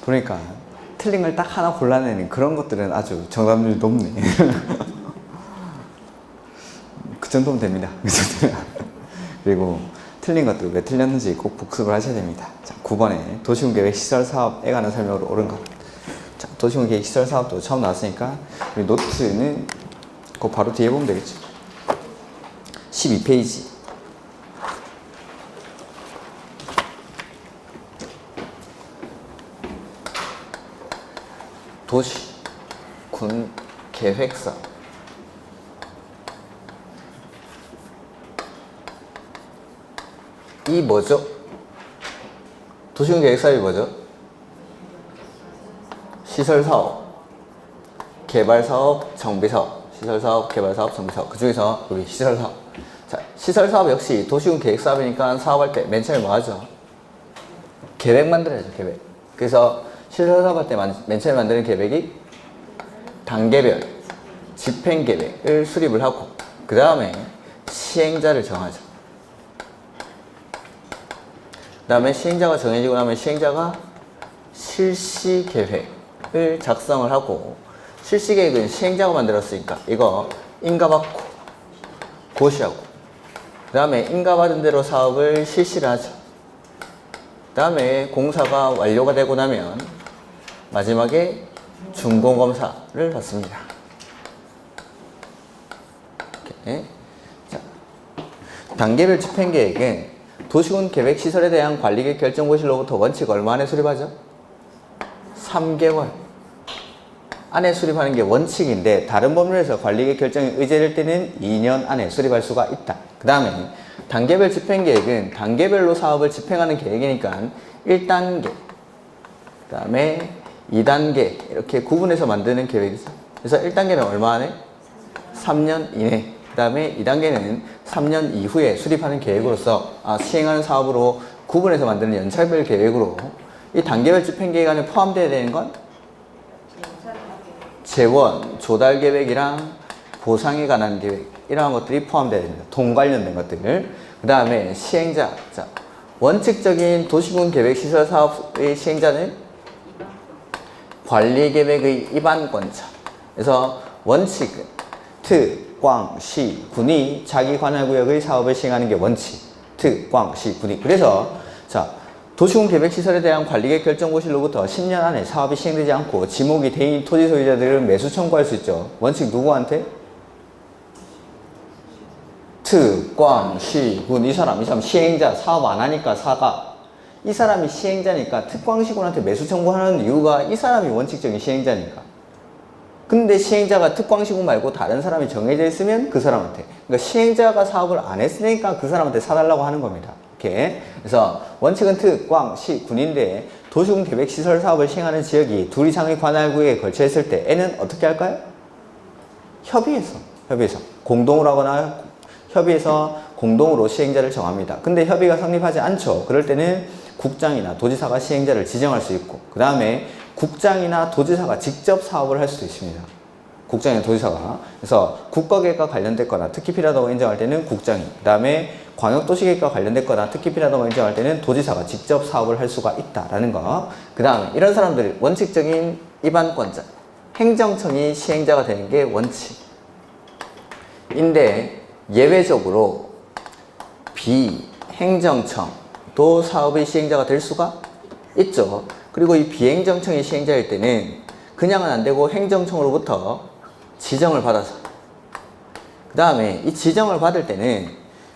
그러니까 틀린 걸 딱 하나 골라내는 그런 것들은 아주 정답률이 높네. 그 정도면 됩니다. 그 정도면. 그리고 틀린 것들 왜 틀렸는지 꼭 복습을 하셔야 됩니다. 자, 9번에 도시군계획 시설사업에 관한 설명으로 옳은 것. 자, 도시군계획 시설사업도 처음 나왔으니까 우리 노트는 그거 바로 뒤에 보면 되겠죠. 12페이지. 도시, 군, 계획사. 이 뭐죠? 도시군 계획사업이 뭐죠? 시설사업, 개발사업, 정비사업. 시설사업, 개발사업, 정비사업. 그 중에서 우리 시설사업. 자, 시설사업 역시 도시군 계획사업이니까 사업할 때 맨 처음에 뭐 하죠? 계획 만들어야죠, 계획. 그래서 시설사업 할 때 맨 처음에 만드는 계획이 단계별 집행계획을 수립을 하고 그 다음에 시행자를 정하죠. 그 다음에 시행자가 정해지고 나면 시행자가 실시계획을 작성을 하고 실시계획은 시행자가 만들었으니까 이거 인가받고 고시하고 그 다음에 인가받은 대로 사업을 실시를 하죠. 그 다음에 공사가 완료가 되고 나면 마지막에 준공검사를 받습니다. 이렇게. 자, 단계별 집행계획은 도시군 계획시설에 대한 관리계획 결정고시로부터 원칙 얼마 안에 수립하죠? 3개월 안에 수립하는 게 원칙인데 다른 법률에서 관리계획 결정이 의제될 때는 2년 안에 수립할 수가 있다. 그 다음에 단계별 집행계획은 단계별로 사업을 집행하는 계획이니까 1단계 그 다음에 2단계 이렇게 구분해서 만드는 계획이죠. 그래서 1단계는 얼마 안에? 3년 이내. 그 다음에 2단계는 3년 이후에 수립하는 계획으로서 시행하는 사업으로 구분해서 만드는 연차별 계획으로 이 단계별 집행계획 안에 포함되어야 되는 건 재원, 조달 계획이랑 보상에 관한 계획 이러한 것들이 포함되어야 됩니다. 돈 관련된 것들. 그 다음에 시행자. 자, 원칙적인 도시군 계획 시설 사업의 시행자는 관리계획의 입안권자. 그래서 원칙은 특, 광, 시, 군이 자기 관할구역의 사업을 시행하는 게 원칙. 특, 광, 시, 군이. 그래서 자, 도시군 계획시설에 대한 관리계획 결정고시로부터 10년 안에 사업이 시행되지 않고 지목이 대인 토지 소유자들은 매수 청구할 수 있죠. 원칙 누구한테? 특, 광, 시, 군. 이 사람 시행자. 사업 안 하니까 사가. 이 사람이 시행자니까 특광시군한테 매수 청구하는 이유가 이 사람이 원칙적인 시행자니까. 근데 시행자가 특광시군 말고 다른 사람이 정해져 있으면 그 사람한테. 그러니까 시행자가 사업을 안 했으니까 그 사람한테 사달라고 하는 겁니다. 이렇게. 그래서 원칙은 특, 광, 시, 군인데 도시군 계획 시설 사업을 시행하는 지역이 둘 이상의 관할구역에 걸쳐 있을 때 N은 어떻게 할까요? 협의해서 공동으로 하거나 협의해서 공동으로 시행자를 정합니다. 근데 협의가 성립하지 않죠. 그럴 때는 국장이나 도지사가 시행자를 지정할 수 있고 그 다음에 국장이나 도지사가 직접 사업을 할 수도 있습니다. 국장이나 도지사가. 그래서 국가계획과 관련됐거나 특히 필요하다고 인정할 때는 국장이, 그 다음에 광역도시계획과 관련됐거나 특히 필요하다고 인정할 때는 도지사가 직접 사업을 할 수가 있다라는 거. 그 다음에 이런 사람들이 원칙적인 입안권자, 행정청이 시행자가 되는 게 원칙인데 예외적으로 비행정청도 사업의 시행자가 될 수가 있죠. 그리고 이 비행정청이 시행자일 때는 그냥은 안 되고 행정청으로부터 지정을 받아서 그 다음에 이 지정을 받을 때는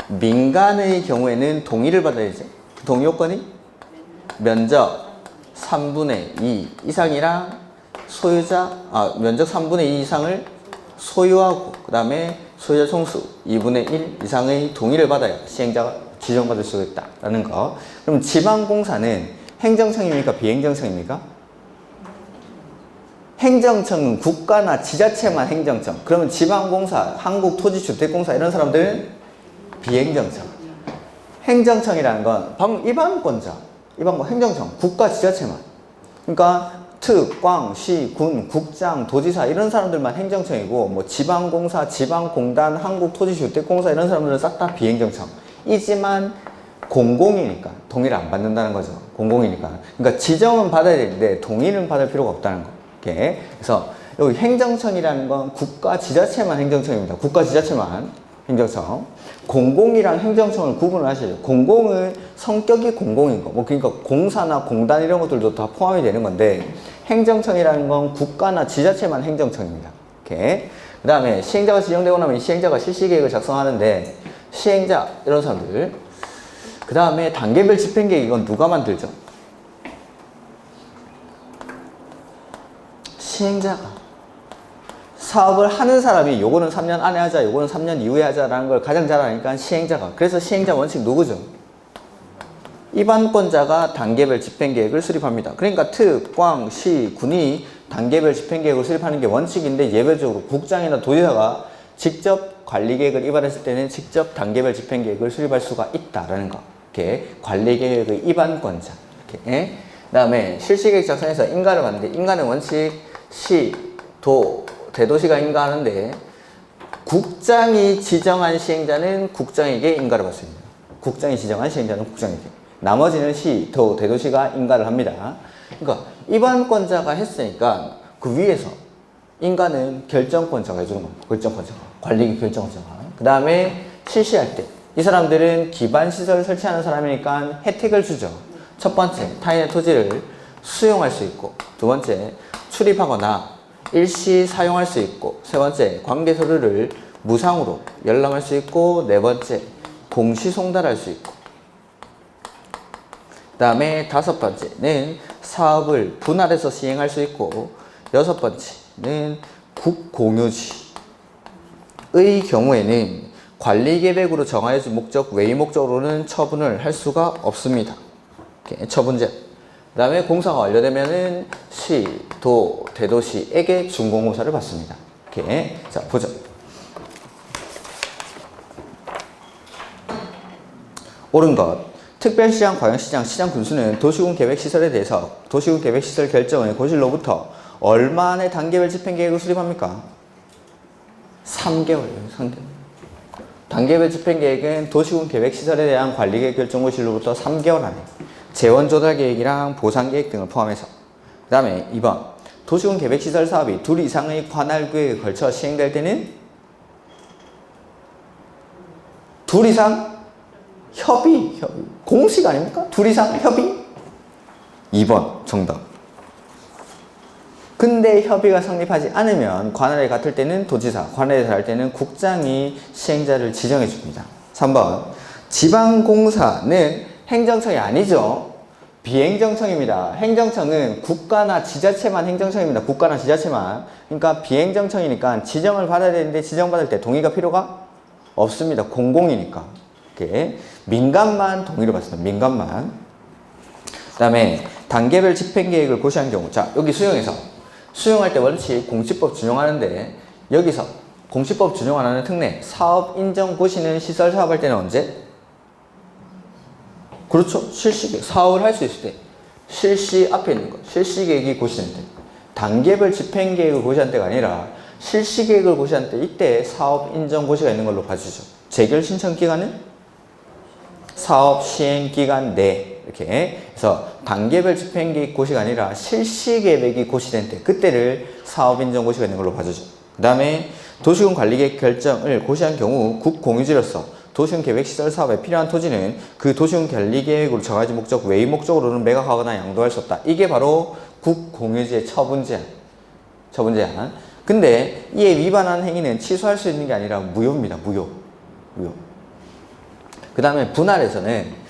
민간의 경우에는 동의를 받아야지. 그 동의 요건이 면적 3분의 2 이상이랑 면적 3분의 2 이상을 소유하고 그 다음에 소유자 총수 2분의 1 이상의 동의를 받아야 시행자가 지정받을 수 있다라는 거. 그럼 지방공사는 행정청입니까? 비행정청입니까? 행정청은 국가나 지자체만 행정청. 그러면 지방공사, 한국토지주택공사 이런 사람들은 비행정청. 행정청이라는 건 방금 입안권자, 행정청, 국가 지자체만. 그러니까 특, 광, 시, 군, 국장, 도지사 이런 사람들만 행정청이고 뭐 지방공사, 지방공단, 한국토지주택공사 이런 사람들은 싹 다 비행정청이지만 공공이니까 동의를 안 받는다는 거죠. 공공이니까. 그러니까 지정은 받아야 되는데 동의는 받을 필요가 없다는 거. 이렇게. 그래서 여기 행정청이라는 건 국가 지자체만 행정청입니다. 국가 지자체만 행정청. 공공이랑 행정청을 구분을 하셔야죠. 공공은 성격이 공공인 거. 뭐 그러니까 공사나 공단 이런 것들도 다 포함이 되는 건데 행정청이라는 건 국가나 지자체만 행정청입니다. 이렇게. 그 다음에 시행자가 지정되고 나면 이 시행자가 실시계획을 작성하는데 시행자 이런 사람들. 그 다음에 단계별 집행계획 이건 누가 만들죠? 시행자가. 사업을 하는 사람이 요거는 3년 안에 하자, 요거는 3년 이후에 하자라는 걸 가장 잘 아니까 시행자가. 그래서 시행자 원칙 누구죠? 입안권자가 단계별 집행계획을 수립합니다. 그러니까 특, 광, 시, 군이 단계별 집행계획을 수립하는 게 원칙인데 예외적으로 국장이나 도지사가 직접 관리계획을 입안했을 때는 직접 단계별 집행계획을 수립할 수가 있다라는 거. 이렇게 관리계획의 입안권자. 이렇게. 그 다음에 실시계획 작성해서 인가를 받는데 인가는 원칙 시, 도, 대도시가 인가하는데 국장이 지정한 시행자는 국장에게 인가를 받습니다. 국장이 지정한 시행자는 국장에게. 나머지는 시, 도, 대도시가 인가를 합니다. 그러니까 입안권자가 했으니까 그 위에서 인가는 결정권자가 해주는 겁니다. 결정권자가. 관리기 결정권자가. 그 다음에 실시할 때 이 사람들은 기반시설을 설치하는 사람이니까 혜택을 주죠. 첫 번째, 타인의 토지를 수용할 수 있고 두 번째, 출입하거나 일시 사용할 수 있고 세 번째, 관계서류를 무상으로 열람할 수 있고 네 번째, 공시송달할 수 있고 그 다음에 다섯 번째는 사업을 분할해서 시행할 수 있고 여섯 번째는 국공유지의 경우에는 관리계획으로 정하여진 목적 외의 목적으로는 처분을 할 수가 없습니다. 처분제. 그 다음에 공사가 완료되면은 시, 도, 대도시에게 준공공사를 받습니다. 이렇게. 자, 보죠. 옳은 것. 특별시장, 광역시장, 시장 군수는 도시군 계획시설에 대해서 도시군 계획시설 결정을 고실로부터 얼마 안에 단계별 집행계획을 수립합니까? 3개월이에요. 3개월. 단계별 집행계획은 도시군 계획시설에 대한 관리계획 결정 고실로부터 3개월 안에 재원조달계획이랑 보상계획 등을 포함해서 그 다음에 2번 도시군 계획시설 사업이 둘 이상의 관할구역에 걸쳐 시행될 때는 둘 이상 협의 공식 아닙니까? 둘 이상 협의 2번 정답. 근데 협의가 성립하지 않으면 관할에 같을 때는 도지사, 관할에 다를 때는 국장이 시행자를 지정해 줍니다. 3번 지방공사는 행정청이 아니죠. 비행정청입니다. 행정청은 국가나 지자체만 행정청입니다. 국가나 지자체만. 그러니까 비행정청이니까 지정을 받아야 되는데 지정받을 때 동의가 필요가 없습니다. 공공이니까. 이렇게 민간만 동의를 받습니다. 민간만. 그 다음에 단계별 집행계획을 고시한 경우 자 여기 수용할 때 원칙 공시법 준용하는데 여기서 공시법 준용 안 하는 특례 사업 인정 고시는 시설 사업할 때는 언제? 그렇죠. 실시계획 사업을 할 수 있을 때 실시 앞에 있는 거 실시계획이 고시된 때 단계별 집행계획을 고시한 때가 아니라 실시계획을 고시한 때 이때 사업 인정 고시가 있는 걸로 봐주죠. 재결 신청 기간은 사업 시행 기간 내 이렇게 그래서 단계별 집행계획 고시가 아니라 실시계획이 고시된 때 그때를 사업인정 고시가 있는 걸로 봐주죠. 그 다음에 도시군 관리계획 결정을 고시한 경우 국공유지로서 도시군 계획시설 사업에 필요한 토지는 그 도시군 관리계획으로 정해진 목적 외의 목적으로는 매각하거나 양도할 수 없다. 이게 바로 국공유지의 처분제한. 근데 이에 위반한 행위는 취소할 수 있는 게 아니라 무효입니다. 무효. 그 다음에 분할에서는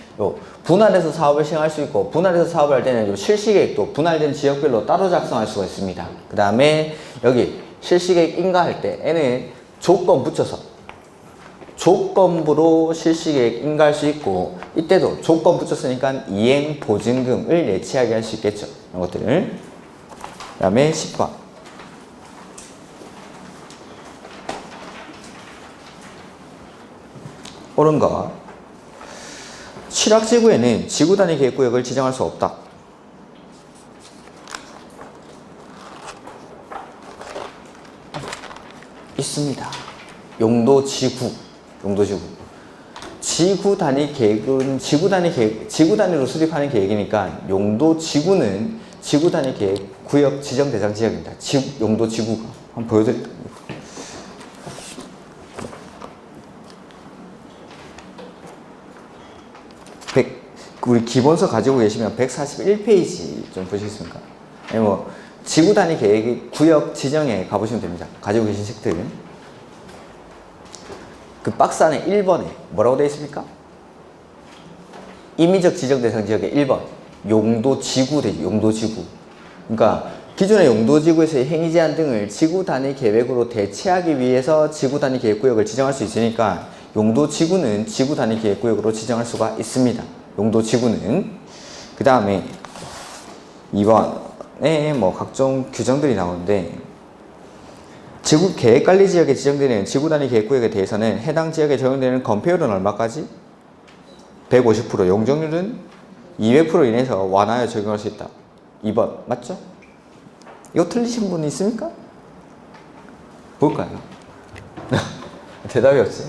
분할해서 사업을 시행할 수 있고 분할해서 사업을 할 때는 실시계획도 분할된 지역별로 따로 작성할 수가 있습니다. 그 다음에 여기 실시계획 인가할 때에는 조건 붙여서 조건부로 실시계획 인가할 수 있고 이때도 조건 붙였으니까 이행 보증금을 예치하게 할 수 있겠죠. 이런 것들을. 그 다음에 10번 옳은 것. 칠학지구에는 지구단위 계획구역을 지정할 수 없다. 있습니다. 용도지구. 지구 단위 계획은 지구 단위로 수립하는 계획이니까 용도 지구는 지구 단위 계획 구역 지정 대상 지역입니다. 용도 지구가 한번 보여드릴게요. 우리 기본서 가지고 계시면 141페이지 좀 보시겠습니까? 아니 뭐 지구 단위 계획 구역 지정에 가보시면 됩니다. 가지고 계신 책들. 그 박스 안에 1번에 뭐라고 되어 있습니까? 임의적 지정 대상 지역의 1번 용도 지구 되죠. 용도 지구. 그러니까 기존의 용도 지구에서의 행위 제한 등을 지구 단위 계획으로 대체하기 위해서 지구 단위 계획 구역을 지정할 수 있으니까 용도 지구는 지구 단위 계획 구역으로 지정할 수가 있습니다. 용도 지구는. 그 다음에 2번에 뭐 각종 규정들이 나오는데 지구 계획관리 지역에 지정되는 지구 단위 계획 구역에 대해서는 해당 지역에 적용되는 건폐율은 얼마까지? 150%, 용적률은 200% 이내에서 완화하여 적용할 수 있다. 2번 맞죠? 이거 틀리신 분 있습니까? 볼까요? 대답이 없어요.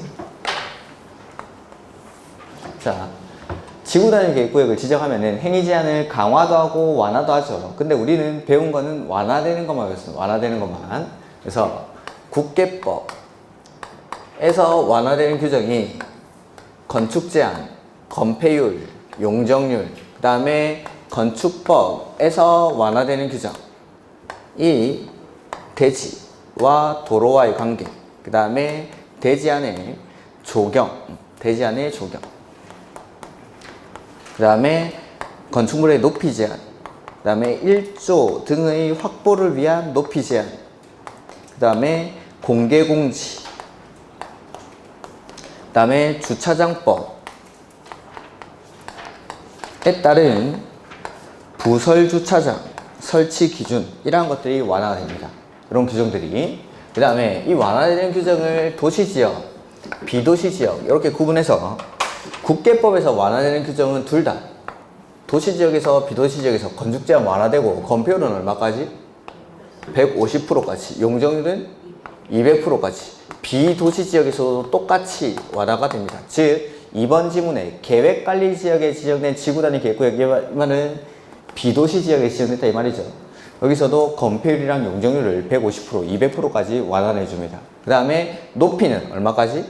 자, 지구 단위 계획 구역을 지정하면은 행위 제한을 강화도 하고 완화도 하죠. 근데 우리는 배운 거는 완화되는 것만 배웠어요. 완화되는 것만. 그래서 국계법에서 완화되는 규정이 건축 제한, 건폐율, 용적률, 그 다음에 건축법에서 완화되는 규정이 대지와 도로와의 관계, 그 다음에 대지 안의 조경, 그 다음에 건축물의 높이 제한, 그 다음에 일조 등의 확보를 위한 높이 제한, 그 다음에 공개공지, 그 다음에 주차장법에 따른 부설주차장 설치 기준, 이러한 것들이 완화가 됩니다. 이런 규정들이. 그 다음에 이 완화되는 규정을 도시지역, 비도시지역 이렇게 구분해서 국계법에서 완화되는 규정은 둘 다 도시지역에서 비도시지역에서 건축제한 완화되고 건폐율은 얼마까지? 150%까지, 용적률은 200%까지, 비도시지역에서도 똑같이 완화가 됩니다. 즉 2번 지문에 계획관리지역에 지정된 지구단위 계획구역이면은 비도시지역에 지정됐다 이 말이죠. 여기서도 건폐율이랑 용적률을 150%, 200%까지 완화해 줍니다. 그 다음에 높이는 얼마까지?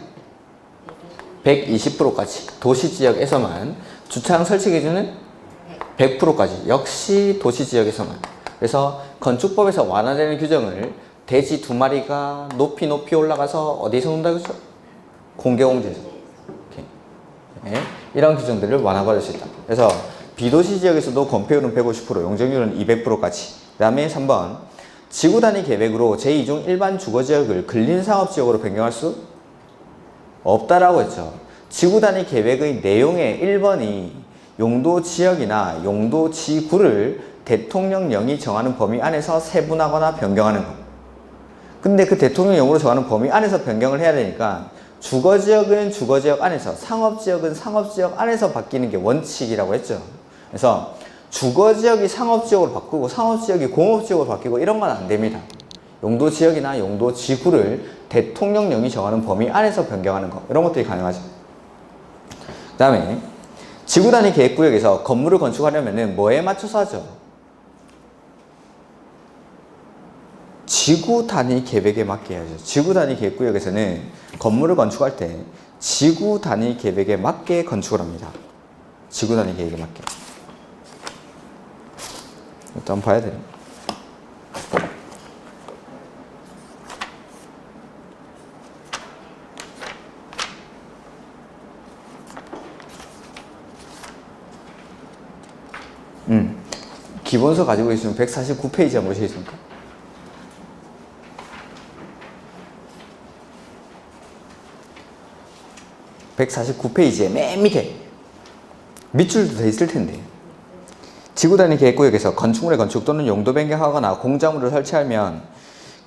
120%까지, 도시지역에서만. 주차장 설치 기준은 100%까지, 역시 도시지역에서만. 그래서 건축법에서 완화되는 규정을 돼지 2마리가 높이 올라가서 어디서 논다고 했죠? 공개공지에서. 네. 이런 규정들을 완화받을 수 있다. 그래서 비도시 지역에서도 건폐율은 150%, 용적률은 200%까지. 그 다음에 3번 지구단위 계획으로 제2종 일반 주거지역을 근린상업지역으로 변경할 수 없다라고 했죠. 지구단위 계획의 내용의 1번이 용도지역이나 용도지구를 대통령령이 정하는 범위 안에서 세분하거나 변경하는 것. 근데 그 대통령령으로 정하는 범위 안에서 변경을 해야 되니까 주거지역은 주거지역 안에서, 상업지역은 상업지역 안에서 바뀌는 게 원칙이라고 했죠. 그래서 주거지역이 상업지역으로 바꾸고 상업지역이 공업지역으로 바뀌고 이런 건 안 됩니다. 용도지역이나 용도지구를 대통령령이 정하는 범위 안에서 변경하는 것, 이런 것들이 가능하죠. 그 다음에 지구단위 계획구역에서 건물을 건축하려면 뭐에 맞춰서 하죠? 지구단위 계획에 맞게 해야죠. 지구단위 계획구역에서는 건물을 건축할 때 지구단위 계획에 맞게 건축을 합니다. 지구단위 계획에 맞게. 일단 봐야 돼요. 기본서 가지고 계시면 149페이지 한번 보시겠습니까? (149페이지에) 맨 밑에 밑줄도 더 있을 텐데, 지구단위 계획구역에서 건축물의 건축 또는 용도 변경하거나 공작물을 설치하면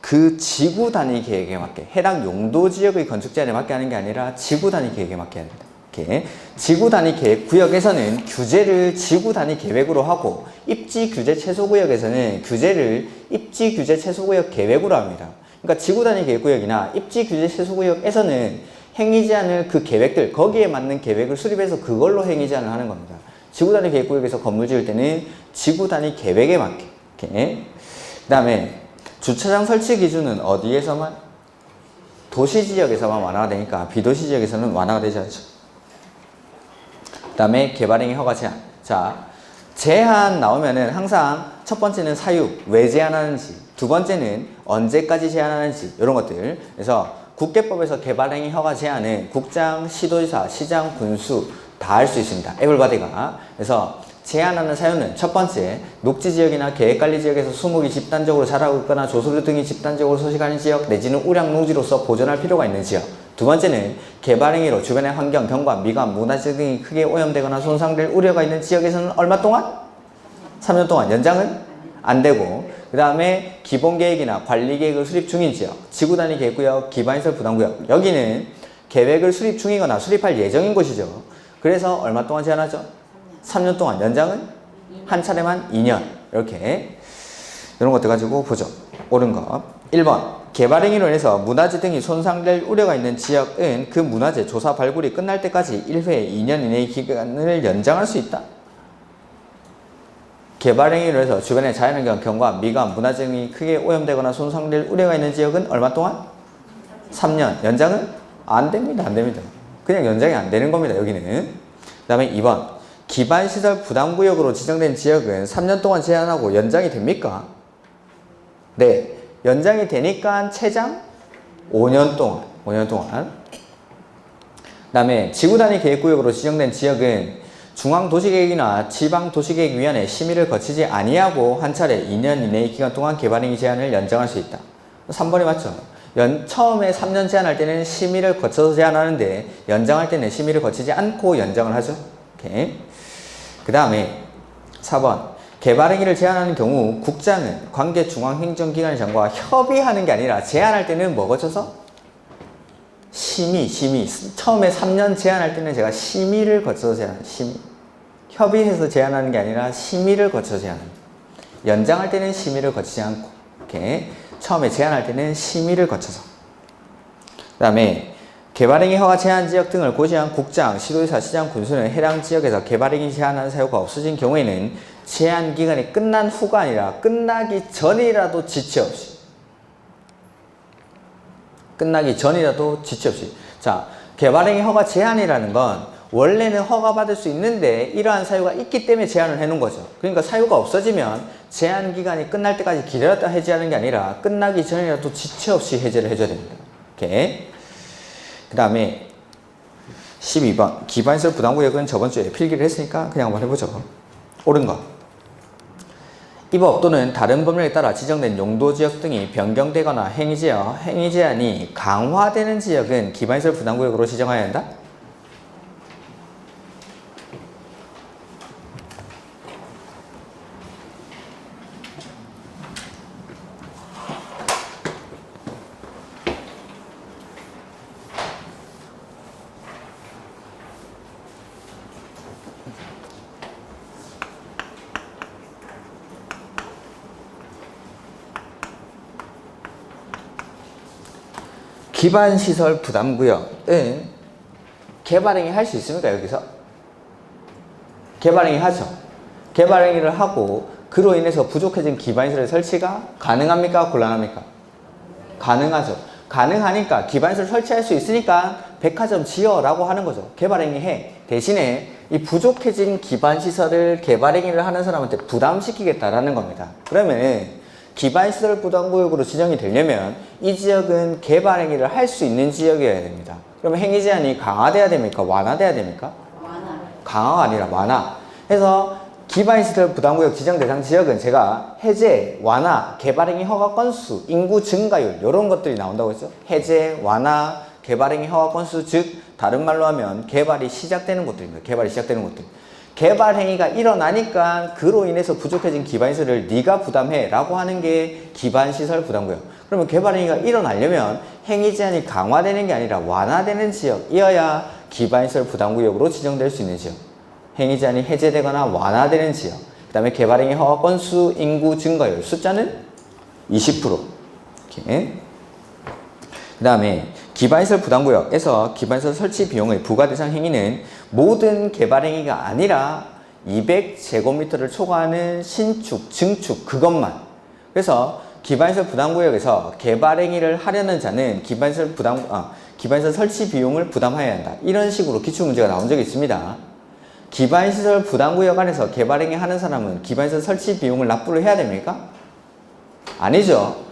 그 지구단위 계획에 맞게, 해당 용도지역의 건축 제한에 맞게 하는 게 아니라 지구단위 계획에 맞게 해야 됩니다. 이렇게 지구단위 계획구역에서는 규제를 지구단위 계획으로 하고, 입지규제 최소구역에서는 규제를 입지규제 최소구역 계획으로 합니다. 그러니까 지구단위 계획구역이나 입지규제 최소구역에서는 행위 제한을 그 계획들, 거기에 맞는 계획을 수립해서 그걸로 행위 제한을 하는 겁니다. 지구 단위 계획구역에서 건물 지을 때는 지구 단위 계획에 맞게. 그 다음에 주차장 설치 기준은 어디에서만? 도시 지역에서만 완화가 되니까 비도시 지역에서는 완화가 되지 않죠. 그 다음에 개발행위 허가 제한. 자, 제한 나오면은 항상 첫 번째는 사유, 왜 제한하는지, 두 번째는 언제까지 제한하는지, 이런 것들. 그래서 국계법에서 개발행위 허가 제한은 국장, 시도지사, 시장, 군수 다 할 수 있습니다. 에블바디가. 그래서 제한하는 사유는 첫 번째, 녹지지역이나 계획관리지역에서 수목이 집단적으로 자라고 있거나 조소류 등이 집단적으로 소식하는 지역 내지는 우량농지로서 보존할 필요가 있는 지역. 두 번째는 개발행위로 주변의 환경, 경관, 미관, 문화재 등이 크게 오염되거나 손상될 우려가 있는 지역에서는 얼마 동안? 3년 동안. 연장은 안 되고, 그 다음에 기본계획이나 관리계획을 수립 중인 지역, 지구단위 계획구역, 기반시설 부담구역. 여기는 계획을 수립 중이거나 수립할 예정인 곳이죠. 그래서 얼마 동안 제한하죠? 3년 동안. 연장은 한 차례만 2년. 이렇게 이런 것들 가지고 보죠. 옳은 거. 1번. 개발행위로 인해서 문화재 등이 손상될 우려가 있는 지역은 그 문화재 조사 발굴이 끝날 때까지 1회 2년 이내의 기간을 연장할 수 있다. 개발행위로 해서 주변의 자연환경, 경관, 미관, 문화재 등이 크게 오염되거나 손상될 우려가 있는 지역은 얼마 동안? 3년. 연장은 안 됩니다. 안 됩니다. 그냥 연장이 안 되는 겁니다. 여기는. 그 다음에 2번. 기반시설 부담구역으로 지정된 지역은 3년 동안 제한하고 연장이 됩니까? 네. 연장이 되니까 최장 5년 동안. 5년 동안. 그 다음에 지구단위 계획구역으로 지정된 지역은 중앙도시계획이나 지방도시계획위원회 심의를 거치지 아니하고 한 차례 2년 이내의 기간 동안 개발행위 제한을 연장할 수 있다. 3번이 맞죠? 처음에 3년 제한할 때는 심의를 거쳐서 제한하는데 연장할 때는 심의를 거치지 않고 연장을 하죠. 오케이. 그 다음에 4번. 개발행위를 제한하는 경우 국장은 관계 중앙행정기관장과 협의하는 게 아니라 제한할 때는 뭐 거쳐서? 심의. 처음에 3년 제한할 때는 제가 심의를 거쳐서 제한합니다. 심의. 협의해서 제한하는 게 아니라 심의를 거쳐서 제한합니다. 연장할 때는 심의를 거치지 않고, 이렇게 처음에 제한할 때는 심의를 거쳐서. 그 다음에 개발행위 허가 제한 지역 등을 고시한 국장, 시도지사, 시장, 군수는 해당 지역에서 개발행위 제한하는 사유가 없어진 경우에는 제한 기간이 끝난 후가 아니라 끝나기 전이라도 지체 없이. 끝나기 전이라도 지체 없이. 자, 개발행위 허가 제한이라는 건 원래는 허가받을 수 있는데 이러한 사유가 있기 때문에 제한을 해놓은 거죠. 그러니까 사유가 없어지면 제한 기간이 끝날 때까지 기다렸다 해제하는 게 아니라 끝나기 전이라도 지체 없이 해제를 해줘야 됩니다. 이렇게. 그 다음에 12번. 기반시설 부담구역은 저번 주에 필기를 했으니까 그냥 한번 해보죠. 옳은 거. 이 법 또는 다른 법령에 따라 지정된 용도지역 등이 변경되거나 행위 제한이 강화되는 지역은 기반시설 부담구역으로 지정해야 한다? 기반시설 부담구역은 개발행위 할 수 있습니까? 여기서? 개발행위 하죠. 개발행위를 하고 그로 인해서 부족해진 기반시설 설치가 가능합니까? 곤란합니까? 가능하죠. 가능하니까 기반시설 설치할 수 있으니까 백화점 지어 라고 하는 거죠. 개발행위 해. 대신에 이 부족해진 기반시설을 개발행위를 하는 사람한테 부담시키겠다라는 겁니다. 그러면 기반시설 부담구역으로 지정이 되려면 이 지역은 개발행위를 할 수 있는 지역이어야 됩니다. 그러면 행위 제한이 강화돼야 됩니까? 완화돼야 됩니까? 완화. 강화가 아니라 완화. 그래서 기반시설 부담구역 지정 대상 지역은 제가 해제, 완화, 개발행위 허가 건수, 인구 증가율 이런 것들이 나온다고 했죠. 해제, 완화, 개발행위 허가 건수, 즉 다른 말로 하면 개발이 시작되는 곳들입니다. 개발이 시작되는 곳들. 개발 행위가 일어나니까 그로 인해서 부족해진 기반시설을 네가 부담해 라고 하는 게 기반시설 부담구역. 그러면 개발 행위가 일어나려면 행위 제한이 강화되는 게 아니라 완화되는 지역이어야 기반시설 부담구역으로 지정될 수 있는 지역. 행위 제한이 해제되거나 완화되는 지역. 그 다음에 개발 행위 허가 건수, 인구 증가율. 숫자는 20%. 이렇게. 그 다음에 기반시설 부담구역에서 기반시설 설치 비용의 부과대상 행위는 모든 개발행위가 아니라 200제곱미터를 초과하는 신축, 증축 그것만. 그래서 기반시설 부담구역에서 개발행위를 하려는 자는 기반시설 설치 비용을 부담해야 한다. 이런 식으로 기출문제가 나온 적이 있습니다. 기반시설 부담구역 안에서 개발행위 하는 사람은 기반시설 설치 비용을 납부를 해야 됩니까? 아니죠.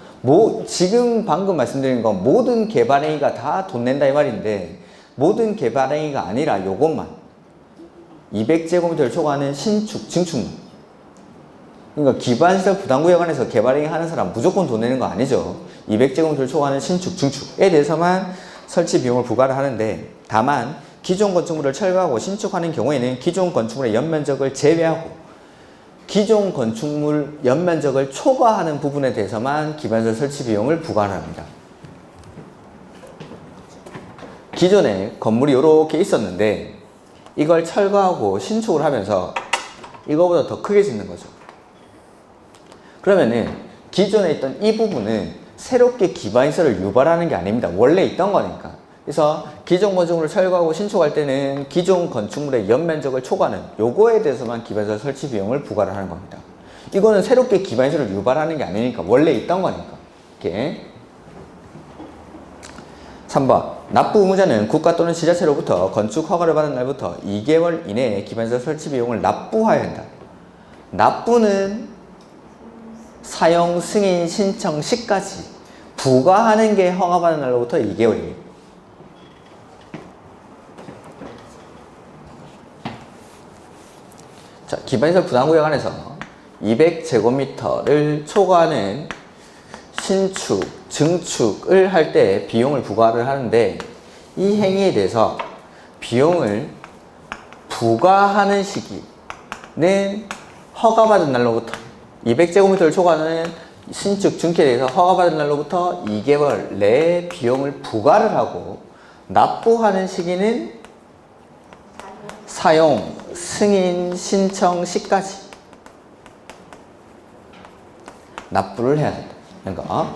지금 방금 말씀드린 건 모든 개발행위가 다 돈 낸다 이 말인데, 모든 개발행위가 아니라 요것만 200제곱미터를 초과하는 신축, 증축만. 그러니까 기반시설 부담구역 안에서 개발행위 하는 사람 무조건 돈 내는 거 아니죠. 200제곱미터를 초과하는 신축, 증축에 대해서만 설치 비용을 부과를 하는데, 다만 기존 건축물을 철거하고 신축하는 경우에는 기존 건축물의 연면적을 제외하고 기존 건축물 연면적을 초과하는 부분에 대해서만 기반시설 설치 비용을 부과를 합니다. 기존에 건물이 이렇게 있었는데 이걸 철거하고 신축을 하면서 이거보다 더 크게 짓는 거죠. 그러면은 기존에 있던 이 부분은 새롭게 기반시설을 유발하는 게 아닙니다. 원래 있던 거니까. 그래서 기존 건축물을 철거하고 신축할 때는 기존 건축물의 연면적을 초과하는 요거에 대해서만 기반시설 설치 비용을 부과를 하는 겁니다. 이거는 새롭게 기반시설을 유발하는 게 아니니까 원래 있던 거니까. 이렇게. 3번. 납부 의무자는 국가 또는 지자체로부터 건축 허가를 받은 날부터 2개월 이내에 기반시설 설치 비용을 납부해야 한다. 납부는 사용 승인 신청 시까지 부과하는 게 허가받은 날로부터 2개월입니다. 자, 기반시설 부담구역 안에서 200제곱미터를 초과하는 신축, 증축을 할 때 비용을 부과를 하는데, 이 행위에 대해서 비용을 부과하는 시기는 허가받은 날로부터 200제곱미터를 초과하는 신축, 증축에 대해서 허가받은 날로부터 2개월 내에 비용을 부과를 하고, 납부하는 시기는 사용, 승인, 신청 시까지 납부를 해야 된다. 그러니까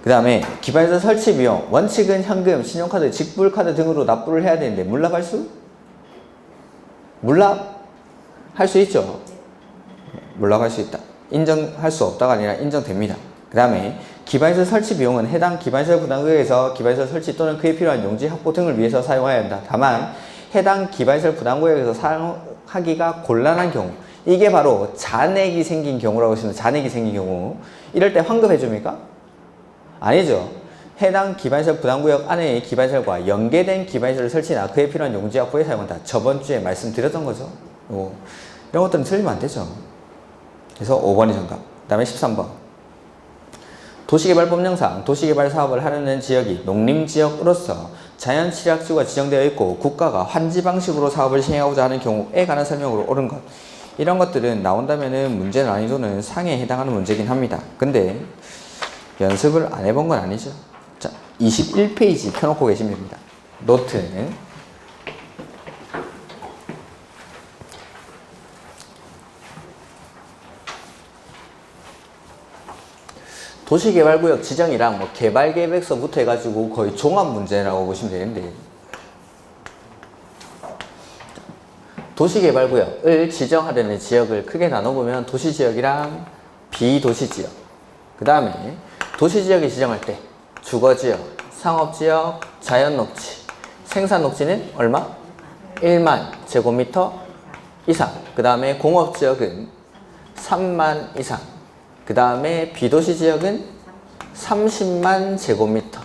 그 다음에 기반시설 설치 비용, 원칙은 현금, 신용카드, 직불카드 등으로 납부를 해야 되는데 물납할 수? 물납할 수 있죠. 물납할 수 있다. 인정할 수 없다가 아니라 인정됩니다. 그 다음에 기반시설 설치 비용은 해당 기반시설 부담구역에서 기반시설 설치 또는 그에 필요한 용지 확보 등을 위해서 사용해야 한다. 다만 해당 기반시설 부담구역에서 사용하기가 곤란한 경우, 이게 바로 잔액이 생긴 경우라고 하시면, 잔액이 생긴 경우 이럴 때 환급해 줍니까? 아니죠. 해당 기반시설 부담구역 안의 기반시설과 연계된 기반시설 설치나 그에 필요한 용지 확보에 사용한다. 저번 주에 말씀드렸던 거죠. 이런 것들은 틀리면 안 되죠. 그래서 5번이 정답. 그 다음에 13번. 도시개발법령상 도시개발 사업을 하려는 지역이 농림지역으로서 자연취약지구가 지정되어 있고 국가가 환지 방식으로 사업을 시행하고자 하는 경우에 관한 설명으로 옳은 것. 이런 것들은 나온다면은 문제 난이도는 상에 해당하는 문제긴 합니다. 근데 연습을 안 해본 건 아니죠. 자, 21페이지 펴놓고 계시면 됩니다. 노트는 도시개발구역 지정이랑 뭐 개발계획서부터 해가지고 거의 종합 문제라고 보시면 되는데, 도시개발구역을 지정하려는 지역을 크게 나눠보면 도시지역이랑 비도시지역, 그 다음에 도시지역이 지정할 때 주거지역, 상업지역, 자연녹지, 생산녹지는 얼마? 1만 제곱미터 이상. 그 다음에 공업지역은 3만 이상. 그 다음에 비도시지역은 30만 제곱미터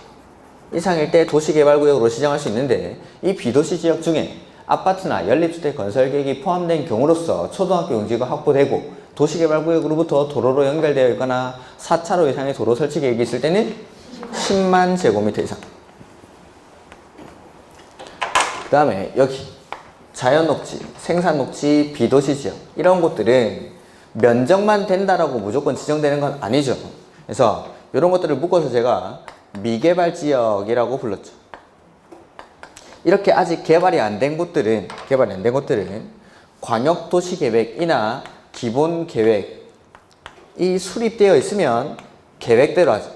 이상일 때 도시개발구역으로 지정할 수 있는데, 이 비도시지역 중에 아파트나 연립주택 건설 계획이 포함된 경우로서 초등학교 용지가 확보되고 도시개발구역으로부터 도로로 연결되어 있거나 4차로 이상의 도로 설치 계획이 있을 때는 10만 제곱미터 이상. 그 다음에 여기 자연녹지, 생산녹지, 비도시지역 이런 곳들은 면적만 된다라고 무조건 지정되는 건 아니죠. 그래서 이런 것들을 묶어서 제가 미개발지역이라고 불렀죠. 이렇게 아직 개발이 안 된 곳들은 광역도시계획이나 기본계획이 수립되어 있으면 계획대로 하죠.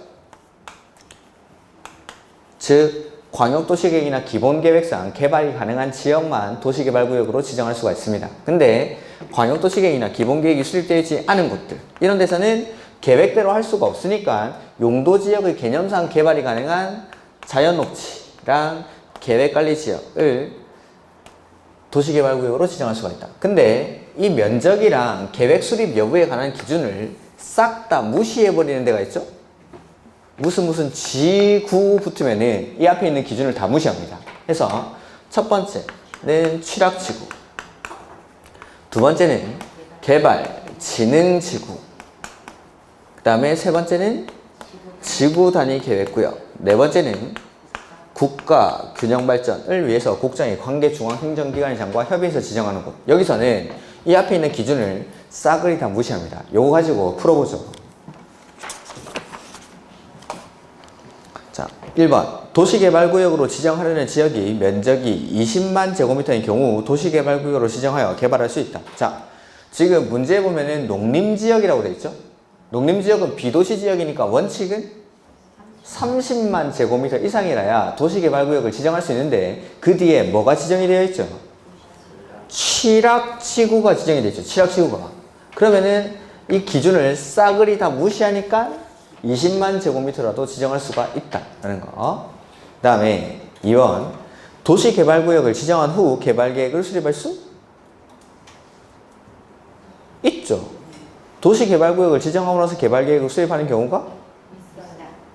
즉 광역도시계획이나 기본계획상 개발이 가능한 지역만 도시개발구역으로 지정할 수가 있습니다. 근데 광역도시계획이나 기본계획이 수립되어 있지 않은 곳들, 이런 데서는 계획대로 할 수가 없으니까 용도지역의 개념상 개발이 가능한 자연녹지랑 계획관리지역을 도시개발구역으로 지정할 수가 있다. 근데 이 면적이랑 계획 수립 여부에 관한 기준을 싹 다 무시해버리는 데가 있죠? 무슨 지구 붙으면은 이 앞에 있는 기준을 다 무시합니다. 그래서 첫 번째는 취락지구, 두 번째는 개발진흥지구, 그 다음에 세 번째는 지구단위계획구역, 네 번째는 국가균형발전을 위해서 국장이 관계중앙행정기관장과 협의해서 지정하는 곳. 여기서는 이 앞에 있는 기준을 싸그리 다 무시합니다. 요거 가지고 풀어보죠. 자, 1번 도시개발구역으로 지정하려는 지역이 면적이 20만 제곱미터인 경우 도시개발구역으로 지정하여 개발할 수 있다. 자, 지금 문제에 보면은 농림지역이라고 되어 있죠. 농림지역은 비도시지역이니까 원칙은 30만 제곱미터 이상이라야 도시개발구역을 지정할 수 있는데 그 뒤에 뭐가 지정이 되어 있죠? 취락지구가 지정이 되어 있죠. 취락지구가. 그러면은 이 기준을 싸그리 다 무시하니까 20만 제곱미터라도 지정할 수가 있다는 거. 그 다음에 2번 도시개발구역을 지정한 후 개발계획을 수립할 수 있죠. 도시개발구역을 지정하고 나서 개발계획을 수립하는 경우가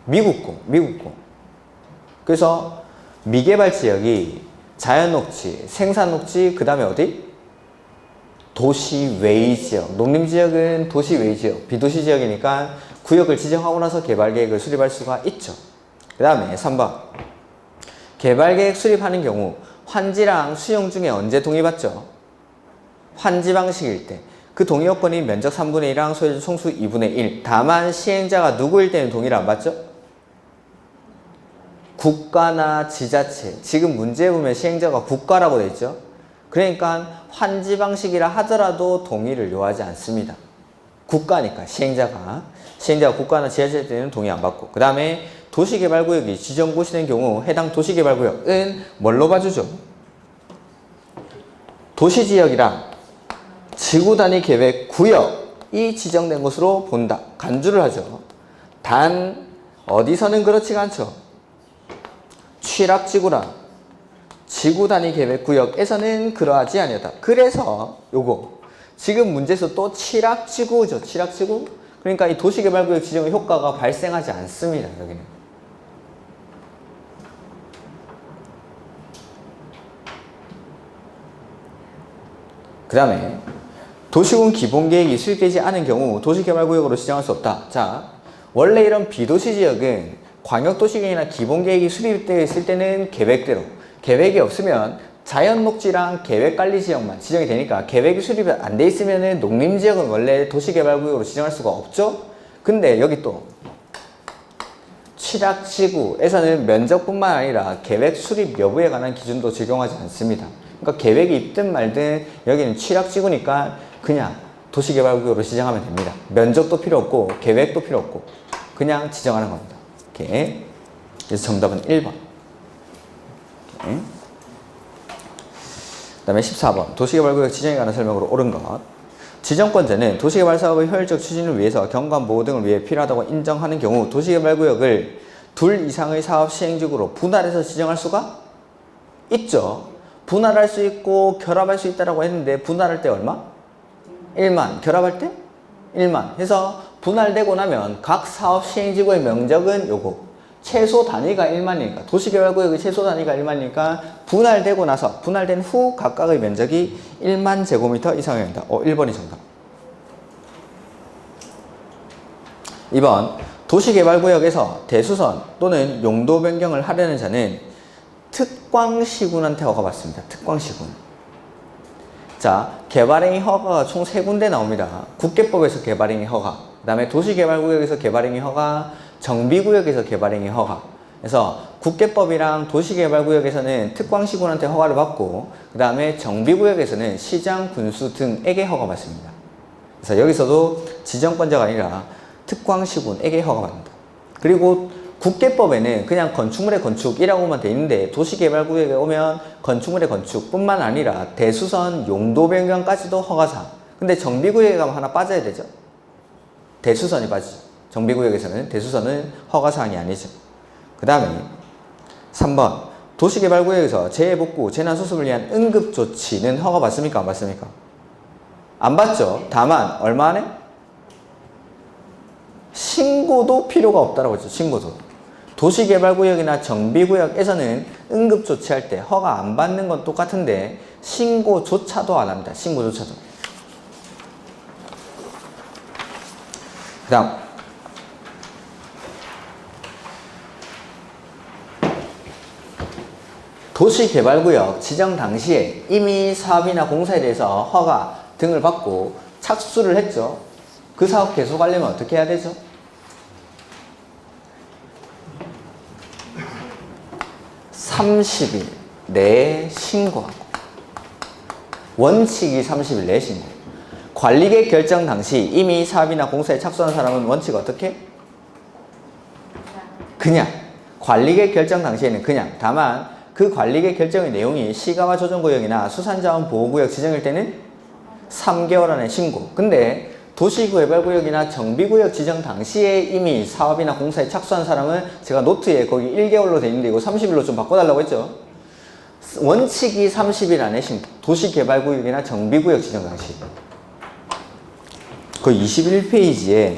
미국 거. 그래서 미개발지역이 자연녹지, 생산녹지, 그 다음에 어디? 도시외지역. 농림지역은 도시외지역, 비도시지역이니까 구역을 지정하고 나서 개발계획을 수립할 수가 있죠. 그 다음에 3번 개발계획 수립하는 경우 환지랑 수용 중에 언제 동의받죠? 환지 방식일 때. 그 동의 요건이 면적 3분의 1이랑 소유주 총수 2분의 1. 다만 시행자가 누구일 때는 동의를 안 받죠? 국가나 지자체. 지금 문제에 보면 시행자가 국가라고 되어 있죠. 그러니까 환지 방식이라 하더라도 동의를 요하지 않습니다. 국가니까 시행자가 국가나 지자체 때는 동의 안 받고. 그 다음에 도시개발구역이 지정고시된 경우 해당 도시개발구역은 뭘로 봐주죠? 도시지역이랑 지구단위계획구역이 지정된 것으로 본다. 간주를 하죠. 단 어디서는 그렇지가 않죠. 취락지구랑 지구단위계획구역에서는 그러하지 아니하다. 그래서 요거 지금 문제에서 또 취락지구죠. 취락지구. 그러니까 이 도시개발구역 지정의 효과가 발생하지 않습니다. 여기는. 그 다음에 도시군 기본계획이 수립되지 않은 경우 도시개발구역으로 지정할 수 없다. 자, 원래 이런 비도시지역은 광역도시계획이나 기본계획이 수립되어 있을 때는 계획대로, 계획이 없으면 자연녹지랑 계획관리지역만 지정이 되니까 계획이 수립이 안 돼 있으면 농림지역은 원래 도시개발구역으로 지정할 수가 없죠. 근데 여기 또 취락지구에서는 면적뿐만 아니라 계획 수립 여부에 관한 기준도 적용하지 않습니다. 그러니까 계획이 있든 말든 여기는 취락지구니까 그냥 도시개발구역으로 지정하면 됩니다. 면적도 필요 없고 계획도 필요 없고 그냥 지정하는 겁니다. 이렇게. 그래서 정답은 1번. 이렇게. 그 다음에 14번 도시개발구역 지정에 관한 설명으로 옳은 것. 지정권자는 도시개발 사업의 효율적 추진을 위해서 경관보호 등을 위해 필요하다고 인정하는 경우 도시개발구역을 둘 이상의 사업 시행지구로 분할해서 지정할 수가 있죠. 분할할 수 있고 결합할 수 있다고 했는데 분할할 때 얼마? 1만. 결합할 때? 1만. 해서 분할되고 나면 각 사업 시행지구의 면적은 요거. 최소 단위가 1만이니까 도시개발구역의 최소 단위가 1만이니까 분할되고 나서 분할된 후 각각의 면적이 1만 제곱미터 이상입니다. 1번이 정답. 2번 도시개발구역에서 대수선 또는 용도 변경을 하려는 자는 특광시군한테 허가받습니다. 특광시군. 자, 개발행위 허가가 총 3군데 나옵니다. 국계법에서 개발행위 허가, 그 다음에 도시개발구역에서 개발행위 허가, 정비구역에서 개발행위 허가. 그래서 국계법이랑 도시개발구역에서는 특광시군한테 허가를 받고 그 다음에 정비구역에서는 시장, 군수 등에게 허가받습니다. 그래서 여기서도 지정권자가 아니라 특광시군에게 허가받는다. 그리고 국계법에는 그냥 건축물의 건축이라고만 돼 있는데 도시개발구역에 오면 건축물의 건축뿐만 아니라 대수선 용도 변경까지도 허가사항. 근데 정비구역에 가면 하나 빠져야 되죠. 대수선이 빠지죠. 정비구역에서는 대수선은 허가사항이 아니죠. 그 다음에 3번 도시개발구역에서 재해복구, 재난수습을 위한 응급조치는 허가받습니까? 안 받습니까? 안 받죠. 다만 얼마 안에? 신고도 필요가 없다라고 했죠. 신고도. 도시개발구역이나 정비구역에서는 응급조치할 때 허가 안 받는 건 똑같은데 신고조차도 안 합니다. 신고조차도. 그 다음 도시개발구역 지정 당시에 이미 사업이나 공사에 대해서 허가 등을 받고 착수를 했죠. 그 사업 계속하려면 어떻게 해야 되죠? 30일 내에 신고하고, 원칙이 30일 내에 신고. 관리계획 결정 당시 이미 사업이나 공사에 착수한 사람은 원칙 어떻게? 그냥. 관리계획 결정 당시에는 그냥. 다만 그 관리계획 결정의 내용이 시가와 조정구역이나 수산자원보호구역 지정일 때는 3개월 안에 신고. 근데 도시개발구역이나 정비구역 지정 당시에 이미 사업이나 공사에 착수한 사람은 제가 노트에 거기 1개월로 돼 있는데 이거 30일로 좀 바꿔달라고 했죠. 원칙이 30일 안에 도시개발구역이나 정비구역 지정 당시. 그 21페이지에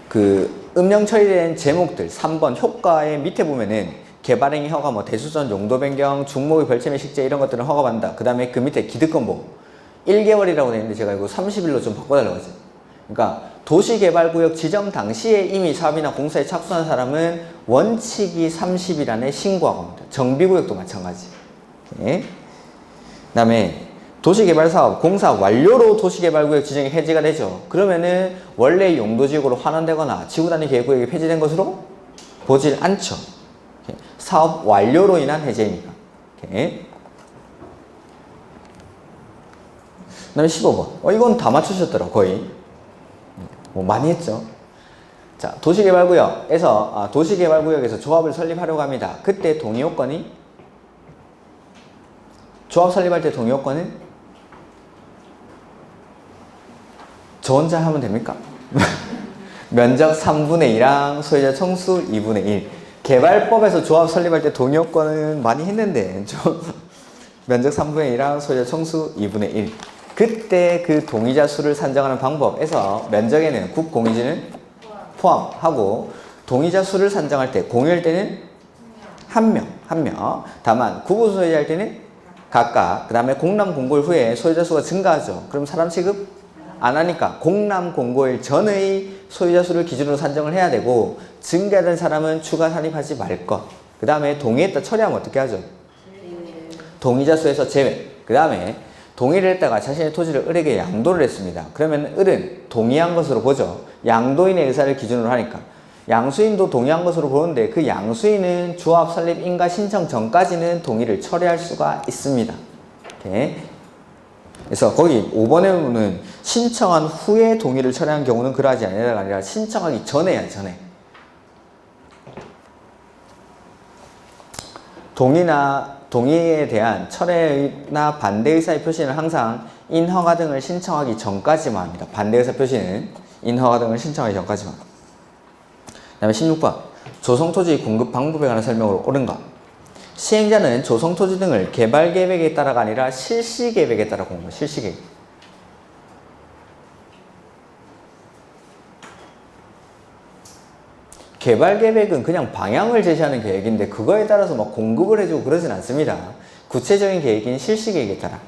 그 음령 처리된 제목들 3번 효과의 밑에 보면은 개발행위 허가, 뭐 대수선 용도 변경, 중목의 별채매 식재 이런 것들은 허가받는다. 그 다음에 그 밑에 기득권보호 1개월이라고 되어 있는데 제가 이거 30일로 좀 바꿔달라고 했어요. 그러니까 도시개발구역 지정 당시에 이미 사업이나 공사에 착수한 사람은 원칙이 30일 안에 신고하고 합니다. 정비구역도 마찬가지. 네. 그 다음에 도시개발사업 공사 완료로 도시개발구역 지정이 해지가 되죠. 그러면은 원래 용도지역으로 환원되거나 지구단위 계획구역이 폐지된 것으로 보질 않죠. 사업 완료로 인한 해제이니까. 오케이. 그 다음에 15번. 이건 다 맞추셨더라, 거의. 뭐 많이 했죠. 자, 도시개발구역에서 조합을 설립하려고 합니다. 그때 동의요건이? 조합 설립할 때 동의요건은? 저 혼자 하면 됩니까? 면적 3분의 2랑 소유자 총수 2분의 1. 개발법에서 조합 설립할 때 동의요건은 많이 했는데, 면적 3분의 2랑 소유자 총수 2분의 1. 그때 그 동의자 수를 산정하는 방법에서 면적에는 국공유지는 포함하고 동의자 수를 산정할 때 공유할 때는 한 명. 다만 구분 소유할 때는 각각. 그 다음에 공람 공고일 후에 소유자 수가 증가하죠. 그럼 사람 취급 안 하니까 공람 공고일 전의 소유자 수를 기준으로 산정을 해야 되고 증가된 사람은 추가 산입하지 말 것. 그 다음에 동의했다 처리하면 어떻게 하죠? 동의자 수에서 제외. 그 다음에 동의를 했다가 자신의 토지를 을에게 양도를 했습니다. 그러면 을은 동의한 것으로 보죠. 양도인의 의사를 기준으로 하니까. 양수인도 동의한 것으로 보는데 그 양수인은 조합 설립 인가 신청 전까지는 동의를 철회할 수가 있습니다. 오케이. 그래서 거기 5번에 보면 신청한 후에 동의를 철회한 경우는 그러하지 아니라 신청하기 전에 해야 전에. 동의에 대한 철회나 반대 의사의 표시는 항상 인허가 등을 신청하기 전까지만 합니다. 반대 의사 표시는 인허가 등을 신청하기 전까지만. 그 다음에 16번 조성토지 공급 방법에 관한 설명으로 옳은가? 시행자는 조성토지 등을 개발계획에 따라가 아니라 실시계획에 따라 공부합니다. 실시계획. 개발계획은 그냥 방향을 제시하는 계획인데 그거에 따라서 막 공급을 해주고 그러진 않습니다. 구체적인 계획인 실시계획에 따라.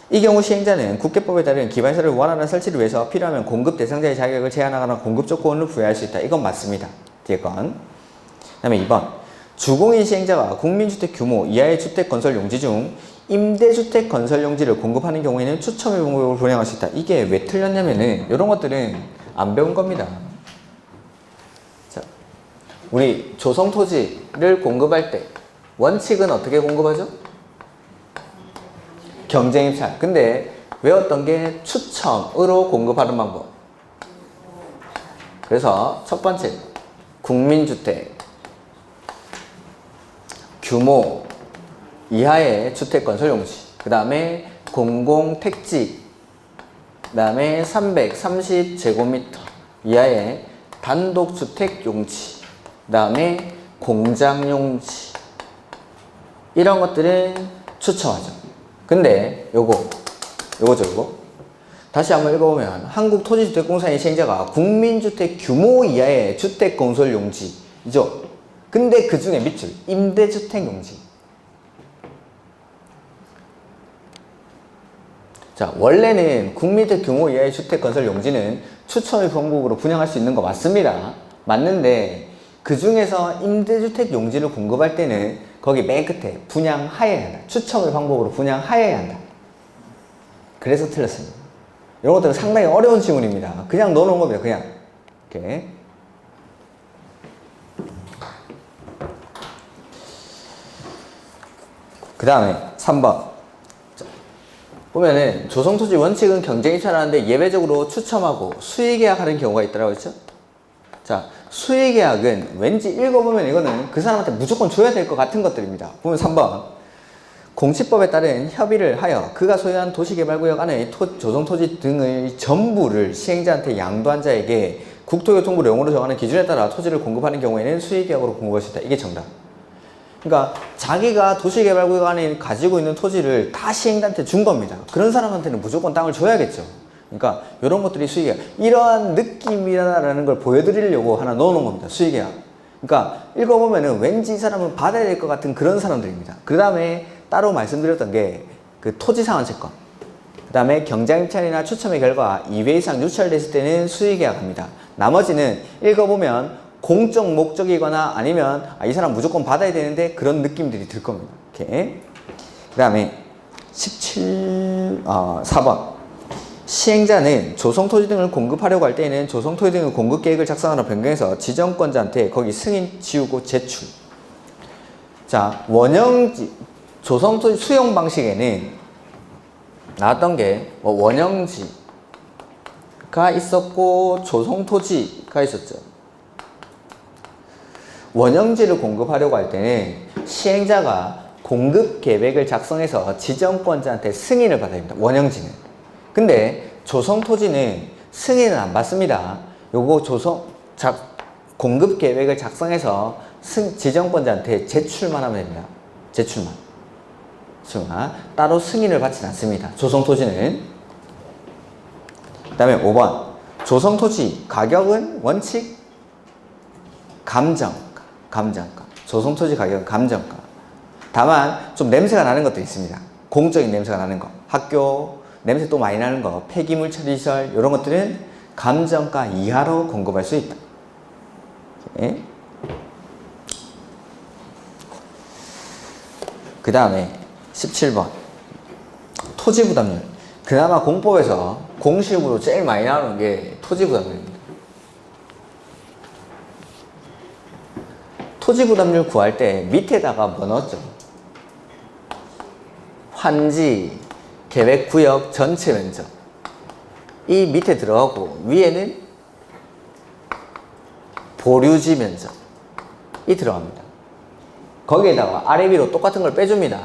이 경우 시행자는 국계법에 따른 기반시설을 원활한 설치를 위해서 필요하면 공급 대상자의 자격을 제한하거나 공급 조건을 부여할 수 있다. 이건 맞습니다. 뒤에 건. 그 다음에 2번. 주공인 시행자가 국민주택 규모 이하의 주택 건설 용지 중 임대주택 건설 용지를 공급하는 경우에는 추첨의 방법을 분양할 수 있다. 이게 왜 틀렸냐면은 이런 것들은 안 배운 겁니다. 자, 우리 조성토지를 공급할 때 원칙은 어떻게 공급하죠? 경쟁입찰. 근데 외웠던 게 추첨으로 공급하는 방법. 그래서 첫 번째 국민주택 규모 이하의 주택 건설 용지, 그 다음에 공공택지, 그 다음에 330제곱미터 이하의 단독주택 용지, 그 다음에 공장 용지, 이런 것들은 추첨하죠. 근데 요거 다시 한번 읽어보면 한국토지주택공사의 시행자가 국민주택 규모 이하의 주택 건설 용지이죠. 근데 그 중에 밑줄 임대주택 용지. 자, 원래는 국민주택 규모 이하의 주택 건설 용지는 추첨의 방법으로 분양할 수 있는 거 맞습니다. 맞는데 그 중에서 임대주택 용지를 공급할 때는 거기 맨 끝에 분양하여야 한다. 추첨의 방법으로 분양하여야 한다. 그래서 틀렸습니다. 이런 것들은 상당히 어려운 지문입니다. 그냥 넣어놓은 겁니다. 그냥 이렇게. 그 다음에 3번 보면은 조성토지 원칙은 경쟁이 차라는데 예외적으로 추첨하고 수의계약하는 경우가 있더라고 했죠. 자, 수의계약은 왠지 읽어보면 이거는 그 사람한테 무조건 줘야 될 것 같은 것들입니다. 보면 3번 공시법에 따른 협의를 하여 그가 소유한 도시개발구역 안의 조성토지 등의 전부를 시행자한테 양도한 자에게 국토교통부를 용어로 정하는 기준에 따라 토지를 공급하는 경우에는 수의계약으로 공급할 수 있다. 이게 정답. 그러니까 자기가 도시개발구역 안에 가지고 있는 토지를 다 시행자한테 준 겁니다. 그런 사람한테는 무조건 땅을 줘야겠죠. 그러니까 이런 것들이 수의계약, 이러한 느낌이라는 걸 보여드리려고 하나 넣어놓은 겁니다. 수의계약. 그러니까 읽어보면은 왠지 이 사람은 받아야 될 것 같은 그런 사람들입니다. 그 다음에 따로 말씀드렸던 게 그 토지상환채권, 그 다음에 경장입찰이나 추첨의 결과 2회 이상 유찰됐을 때는 수의계약합니다. 나머지는 읽어보면 공적 목적이거나 아니면 이 사람 무조건 받아야 되는데 그런 느낌들이 들 겁니다. 이렇게. 그 다음에 4번 시행자는 조성토지 등을 공급하려고 할 때에는 조성토지 등의 공급계획을 작성하라 변경해서 지정권자한테 거기 승인 지우고 제출. 자, 원형지 조성토지 수용 방식에는 나왔던 게 원형지가 있었고 조성토지가 있었죠. 원형지를 공급하려고 할 때는 시행자가 공급 계획을 작성해서 지정권자한테 승인을 받아야 됩니다. 원형지는. 근데 조성토지는 승인을 안 받습니다. 요거 공급 계획을 작성해서 지정권자한테 제출만 하면 됩니다. 제출만. 따로 승인을 받지는 않습니다. 조성토지는. 그 다음에 5번 조성토지 가격은 원칙 감정가. 조성토지 가격은 감정가. 다만 좀 냄새가 나는 것도 있습니다. 공적인 냄새가 나는 거, 학교 냄새 또 많이 나는 거, 폐기물 처리시설 이런 것들은 감정가 이하로 공급할 수 있다. 네. 그 다음에 17번 토지부담률. 그나마 공법에서 공식으로 제일 많이 나오는 게 토지부담률입니다. 토지부담률 구할 때 밑에다가 뭐 넣었죠? 환지, 계획구역 전체 면적. 이 밑에 들어가고 위에는 보류지 면적이 들어갑니다. 거기에다가 아래 위로 똑같은 걸 빼줍니다.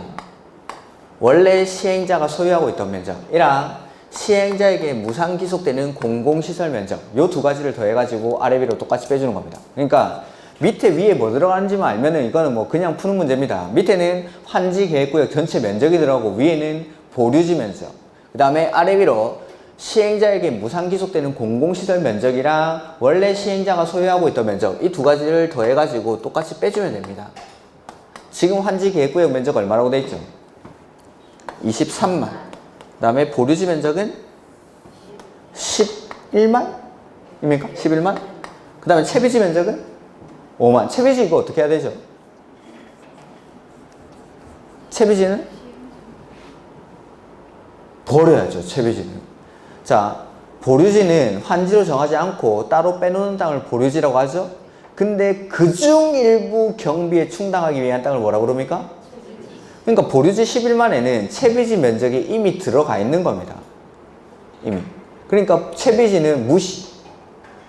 원래 시행자가 소유하고 있던 면적이랑 시행자에게 무상 기속되는 공공시설 면적, 요 두 가지를 더해가지고 아래 위로 똑같이 빼주는 겁니다. 그러니까 밑에 위에 뭐 들어가는지만 알면은 이거는 뭐 그냥 푸는 문제입니다. 밑에는 환지 계획구역 전체 면적이 들어가고 위에는 보류지 면적, 그 다음에 아래 위로 시행자에게 무상 기속되는 공공시설 면적이랑 원래 시행자가 소유하고 있던 면적, 이 두 가지를 더해가지고 똑같이 빼주면 됩니다. 지금 환지 계획구역 면적 얼마라고 돼 있죠? 23만. 그 다음에 보류지 면적은 11만? 입니까? 11만? 그 다음에 채비지 면적은 5만. 채비지 이거 어떻게 해야 되죠? 채비지는? 버려야죠, 채비지는. 자, 보류지는 환지로 정하지 않고 따로 빼놓는 땅을 보류지라고 하죠? 근데 그중 일부 경비에 충당하기 위한 땅을 뭐라고 그럽니까? 그러니까 보류지 11만에는 채비지 면적이 이미 들어가 있는 겁니다. 이미. 그러니까 채비지는 무시.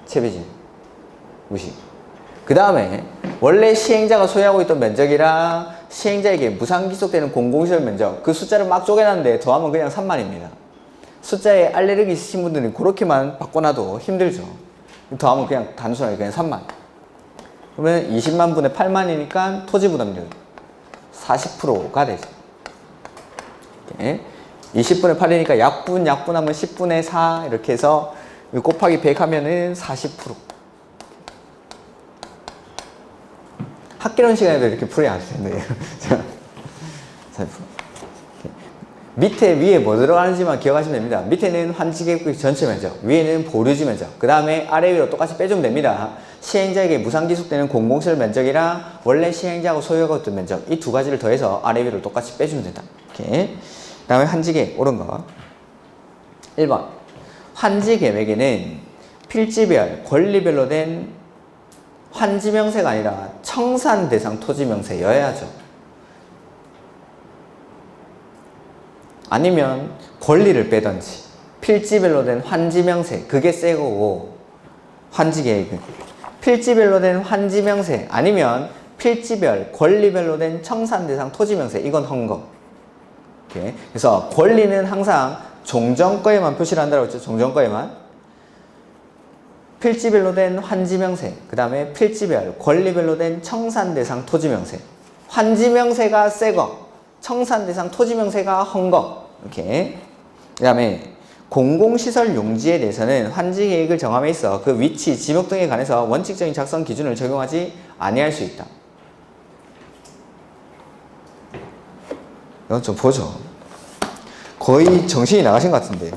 채비지. 무시. 그 다음에 원래 시행자가 소유하고 있던 면적이랑 시행자에게 무상 기속되는 공공시설 면적 그 숫자를 막 쪼개놨는데 더하면 그냥 3만입니다. 숫자에 알레르기 있으신 분들은 그렇게만 바꿔놔도 힘들죠. 더하면 그냥 단순하게 그냥 3만. 그러면 20만 분의 8만이니까 토지 부담률 40%가 되죠. 20분의 8이니까 약분하면 10분의 4 이렇게 해서 곱하기 100 하면은 40%. 학개론 시간에도 이렇게 풀어야 할 텐데. 40%. 밑에 위에 뭐 들어가는지만 기억하시면 됩니다. 밑에는 환지계획 전체 면적, 위에는 보류지 면적, 그 다음에 아래 위로 똑같이 빼주면 됩니다. 시행자에게 무상 기속되는 공공시설 면적이랑 원래 시행자하고 소유하고 있던 면적 이 두 가지를 더해서 아래 위로 똑같이 빼주면 된다. 이렇게. 그 다음에 환지계획 옳은 거 1번 환지계획에는 필지별, 권리별로 된 환지명세가 아니라 청산 대상 토지명세여야죠. 아니면 권리를 빼던지 필지별로 된 환지명세 그게 새 거고 환지계획은 필지별로 된 환지명세 아니면 필지별, 권리별로 된 청산대상 토지명세 이건 헝거. 이렇게. 그래서 권리는 항상 종전거에만 표시를 한다고 했죠. 종전거에만. 필지별로 된 환지명세 그 다음에 필지별, 권리별로 된 청산대상 토지명세 환지명세가 새 거, 청산대상 토지명세가 헝거. 이렇게. 그 다음에 공공시설 용지에 대해서는 환지계획을 정함에 있어 그 위치, 지목 등에 관해서 원칙적인 작성 기준을 적용하지 아니할 수 있다. 이건 좀 보죠. 거의 정신이 나가신 것 같은데.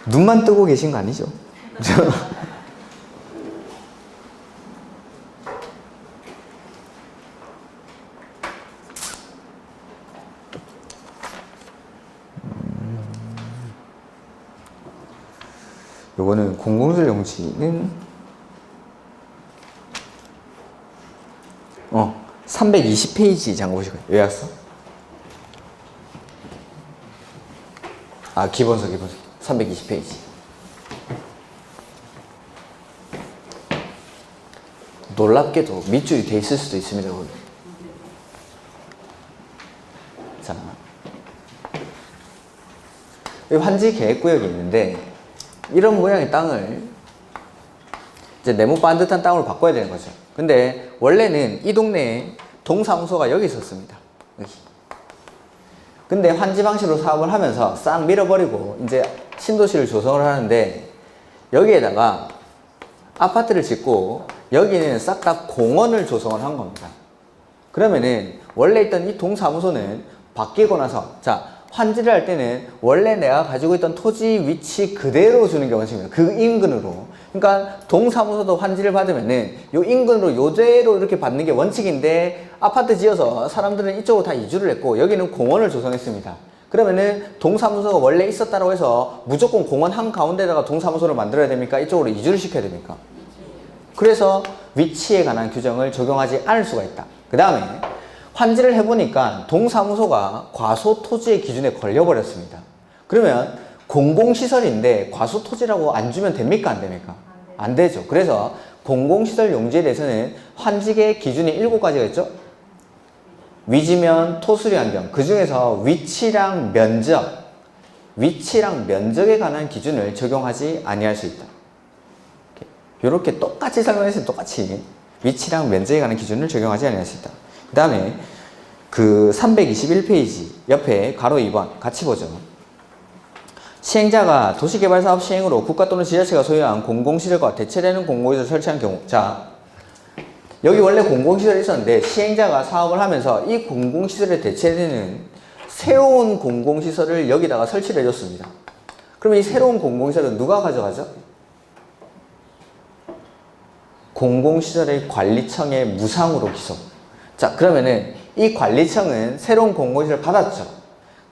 눈만 뜨고 계신 거 아니죠? 요거는 공공시설 용지는 320페이지 잠깐 보시고요. 왜 왔어? 아, 기본서 320페이지. 놀랍게도 밑줄이 돼 있을 수도 있습니다. 거기. 자, 여기 환지계획구역이 있는데 이런 모양의 땅을 이제 네모 반듯한 땅으로 바꿔야 되는 거죠. 근데 원래는 이 동네에 동사무소가 여기 있었습니다. 여기. 근데 환지 방식으로 사업을 하면서 싹 밀어버리고 이제 신도시를 조성을 하는데 여기에다가 아파트를 짓고 여기는 싹 다 공원을 조성을 한 겁니다. 그러면은 원래 있던 이 동사무소는 바뀌고 나서 자 환지를 할 때는 원래 내가 가지고 있던 토지 위치 그대로 주는 게 원칙입니다. 그 인근으로. 그러니까 동사무소도 환지를 받으면은 요 인근으로 요대로 이렇게 받는 게 원칙인데 아파트 지어서 사람들은 이쪽으로 다 이주를 했고 여기는 공원을 조성했습니다. 그러면은 동사무소가 원래 있었다고 해서 무조건 공원 한가운데다가 동사무소를 만들어야 됩니까? 이쪽으로 이주를 시켜야 됩니까? 그래서 위치에 관한 규정을 적용하지 않을 수가 있다. 그 다음에 환지를 해보니까 동사무소가 과소토지의 기준에 걸려버렸습니다. 그러면 공공시설인데 과소토지라고 안 주면 됩니까? 안 됩니까? 안 되죠. 그래서 공공시설 용지에 대해서는 환지계획 기준이 7가지가 있죠. 위지면, 토수리 환경 그 중에서 위치랑 면적에 관한 기준을 적용하지 아니할 수 있다. 이렇게 똑같이 설명했으면 똑같이 위치랑 면적에 관한 기준을 적용하지 아니할 수 있다. 그 다음에 그 321페이지 옆에 가로 2번 같이 보죠. 시행자가 도시개발사업 시행으로 국가 또는 지자체가 소유한 공공시설과 대체되는 공공시설을 설치한 경우 자 여기 원래 공공시설이 있었는데 시행자가 사업을 하면서 이 공공시설에 대체되는 새로운 공공시설을 여기다가 설치를 해줬습니다. 그러면 이 새로운 공공시설은 누가 가져가죠? 공공시설의 관리청에 무상으로 기속. 자 그러면은 이 관리청은 새로운 공공시설을 받았죠.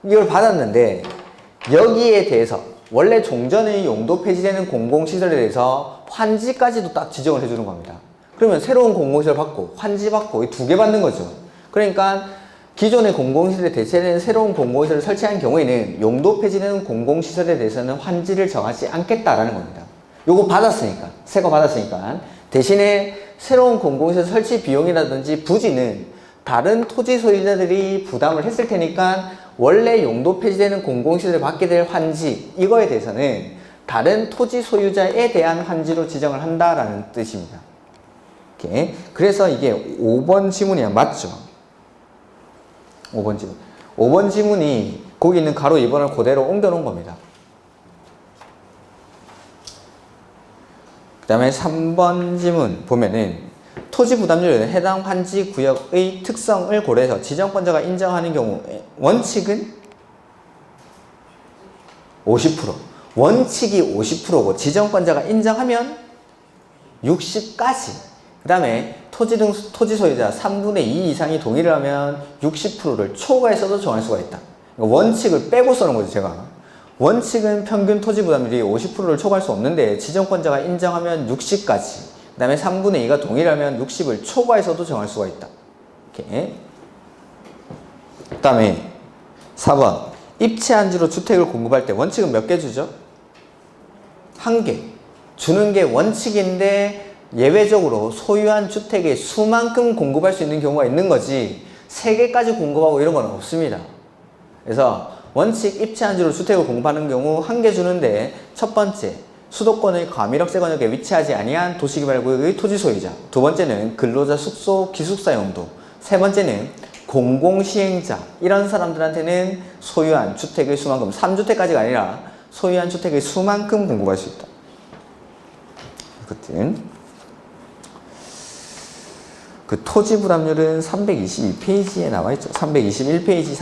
이걸 받았는데 여기에 대해서 원래 종전의 용도 폐지되는 공공시설에 대해서 환지까지도 딱 지정을 해주는 겁니다. 그러면 새로운 공공시설 받고 환지 받고 이 2개 받는 거죠. 그러니까 기존의 공공시설에 대체되는 새로운 공공시설을 설치한 경우에는 용도 폐지되는 공공시설에 대해서는 환지를 정하지 않겠다라는 겁니다. 요거 받았으니까, 새 거 받았으니까 대신에 새로운 공공시설 설치 비용이라든지 부지는 다른 토지 소유자들이 부담을 했을 테니까 원래 용도 폐지되는 공공시설을 받게 될 환지, 이거에 대해서는 다른 토지 소유자에 대한 환지로 지정을 한다라는 뜻입니다. 이렇게. 그래서 이게 5번 지문이야. 맞죠? 5번 지문. 5번 지문이 거기 있는 가로 2번을 그대로 옮겨 놓은 겁니다. 그 다음에 3번 지문 보면은 토지 부담률은 해당 환지 구역의 특성을 고려해서 지정권자가 인정하는 경우 원칙은 50%. 원칙이 50%고 지정권자가 인정하면 60까지. 그 다음에 토지 소유자 3분의 2 이상이 동의를 하면 60%를 초과해서도 정할 수가 있다. 원칙을 빼고 쓰는 거죠, 제가. 원칙은 평균 토지 부담률이 50%를 초과할 수 없는데 지정권자가 인정하면 60까지. 그 다음에 3분의 2가 동의를 하면 60을 초과해서도 정할 수가 있다. 이렇게. 그 다음에 4번. 입체 안지로 주택을 공급할 때 원칙은 몇 개 주죠? 1개. 주는 게 원칙인데 예외적으로 소유한 주택의 수만큼 공급할 수 있는 경우가 있는 거지 3개까지 공급하고 이런 건 없습니다. 그래서 원칙 입체 안지로 주택을 공급하는 경우 1개 주는데 첫 번째, 수도권의 과밀억세 권역에 위치하지 아니한 도시개발구역의 토지 소유자. 두 번째는 근로자 숙소 기숙사 용도. 세 번째는 공공시행자. 이런 사람들한테는 소유한 주택의 수만큼, 3주택까지가 아니라 소유한 주택의 수만큼 공급할 수 있다. 이것들. 그 토지 부담률은 322페이지에 나와 있죠. 321페이지,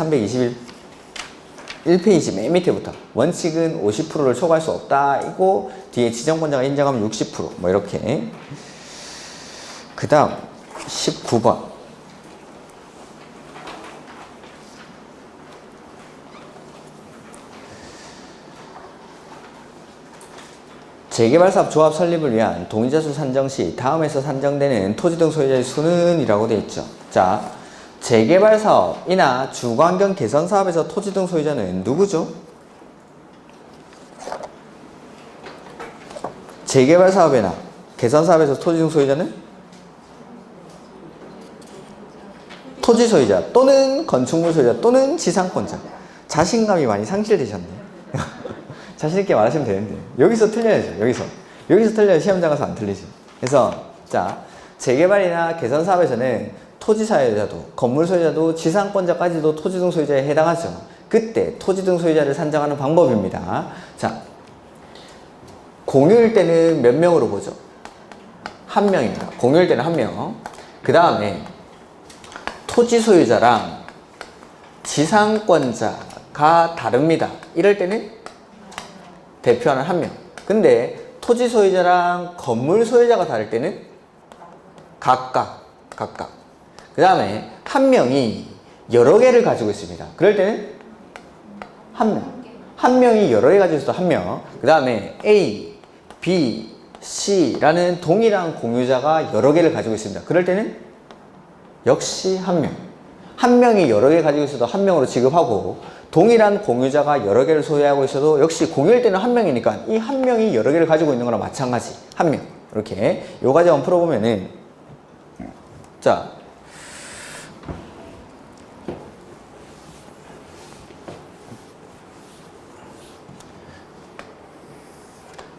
321페이지 맨 밑에부터 원칙은 50%를 초과할 수 없다. 이고 뒤에 지정권자가 인정하면 60%. 뭐 이렇게. 그 다음 19번. 재개발사업 조합 설립을 위한 동의자 수 산정 시 다음에서 산정되는 토지 등 소유자의 수는 이라고 되어 있죠. 자, 재개발사업이나 주거환경 개선사업에서 토지 등 소유자는 누구죠? 재개발사업이나 개선사업에서 토지 등 소유자는 토지 소유자 또는 건축물 소유자 또는 지상권자. 자신감이 많이 상실되셨네. 자신있게 말하시면 되는데 여기서 틀려야죠. 여기서 틀려야 시험장 가서 안 틀리지. 그래서 자, 재개발이나 개선사업에서는 토지 소유자도 건물 소유자도 지상권자까지도 토지 등 소유자에 해당하죠. 그때 토지 등 소유자를 산정하는 방법입니다. 자, 공유일 때는 몇 명으로 보죠? 1명입니다. 공유일 때는 1명. 그 다음에 토지 소유자랑 지상권자가 다릅니다. 이럴 때는 대표하는 1명. 근데 토지 소유자랑 건물 소유자가 다를 때는 각각. 그 다음에 1명이 여러 개를 가지고 있습니다. 그럴 때는 1명. 1명이 여러 개 가지고 있어도 1명. 그 다음에 A, B, C라는 동일한 공유자가 여러 개를 가지고 있습니다. 그럴 때는 역시 1명. 1명이 여러 개 가지고 있어도 1명으로 지급하고 동일한 공유자가 여러 개를 소유하고 있어도 역시 공유일 때는 1명이니까 이 1명이 여러 개를 가지고 있는 거랑 마찬가지. 1명. 이렇게 요 과정 풀어보면은 자,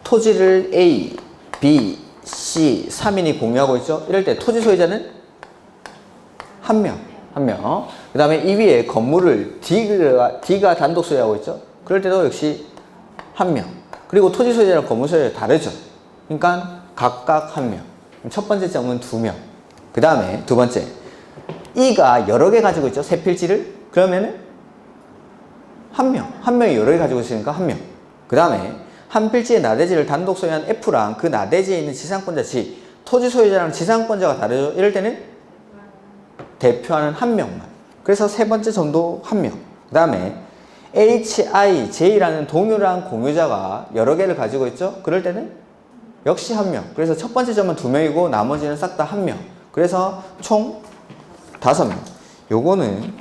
토지를 A, B, C 3인이 공유하고 있죠. 이럴 때 토지 소유자는 1명. 그 다음에 이 위에 건물을 D가 단독 소유하고 있죠. 그럴 때도 역시 1명. 그리고 토지 소유자랑 건물 소유자 다르죠. 그러니까 각각 1명. 첫 번째 점은 2명. 그 다음에 두 번째, E가 여러 개 가지고 있죠. 세 필지를. 그러면은 1명. 1명이 여러 개 가지고 있으니까 1명. 그 다음에 한 필지의 나대지를 단독 소유한 F랑 그 나대지에 있는 지상권자 G. 토지 소유자랑 지상권자가 다르죠. 이럴 때는 대표하는 1명만. 그래서 세 번째 점도 1명. 그 다음에 HI, J라는 동일한 공유자가 여러 개를 가지고 있죠. 그럴 때는 역시 1명. 그래서 첫 번째 점은 2명이고 나머지는 싹 다 1명. 그래서 총 5명. 요거는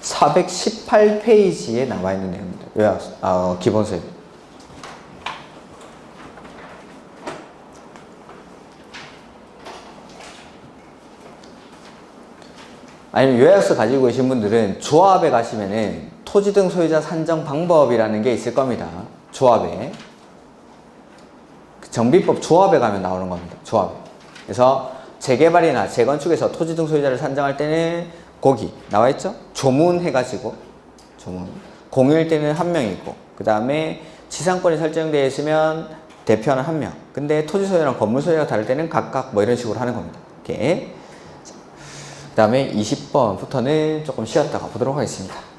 418페이지에 나와 있는 내용입니다. 요약, 기본서에. 아니면 요약서 가지고 계신 분들은 조합에 가시면은 토지 등 소유자 산정 방법이라는 게 있을 겁니다. 조합에. 정비법 조합에 가면 나오는 겁니다. 조합. 그래서 재개발이나 재건축에서 토지 등 소유자를 산정할 때는 거기 나와 있죠? 조문 해가지고 조문. 공유일 때는 한 명이고, 그 다음에 지상권이 설정되어 있으면 대표는 한 명. 근데 토지 소유랑 건물 소유가 다를 때는 각각 뭐 이런 식으로 하는 겁니다. 이렇게. 그 다음에 20번부터는 조금 쉬었다가 보도록 하겠습니다.